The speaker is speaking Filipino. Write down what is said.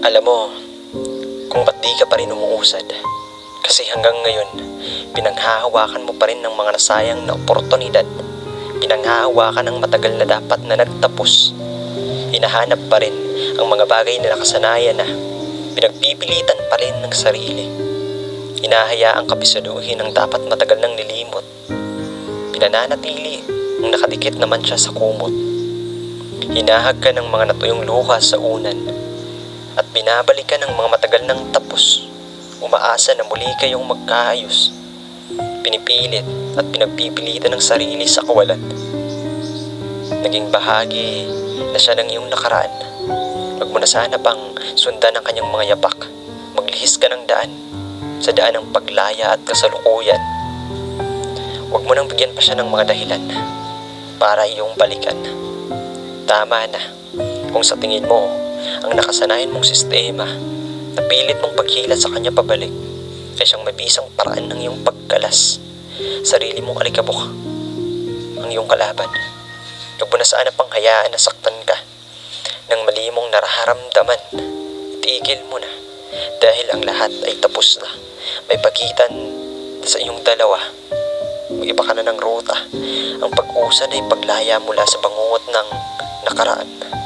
Alam mo, kung ba't di ka pa rin umuusad. Kasi hanggang ngayon, pinanghahawakan mo pa rin ng mga nasayang na oportunidad. Pinanghahawakan ng matagal na dapat na nagtapos. Hinahanap pa rin ang mga bagay na nakasanayan na pinagpipilitan pa rin ng sarili. Hinahayaan ka pisaduhin ang dapat matagal nang nilimot. Pinananatili ang nakadikit naman siya sa kumot. Hinahag ka ng mga natuyong luha sa unan at binabalikan ng mga matagal nang tapos. Umaasa na muli kayong magkaayos. Pinipilit at pinagpipilitan ng sarili sa kawalan. Naging bahagi na siya ng iyong nakaraan. Wag mo na sana pang sundan ang kanyang mga yapak. Maglihis ka ng daan, sa daan ng paglaya at kasalukuyan. Wag mo nang bigyan pa siya ng mga dahilan para iyong balikan. Tama na kung sa tingin mo ang nakasanayan mong sistema na pilit mong paghilat sa kanya pabalik ay siyang mabisang paraan ng iyong pagkalas. Sarili mong alikabok ang iyong kalaban. Huwag mo na sana pang hayaan na saktan ka ng mali mong nararamdaman. Itigil mo na dahil ang lahat ay tapos na. May pagitan sa iyong dalawa. Mag-iba ka na ng ruta. Ang pag-usan ay paglaya mula sa bangungot ng nakaraan.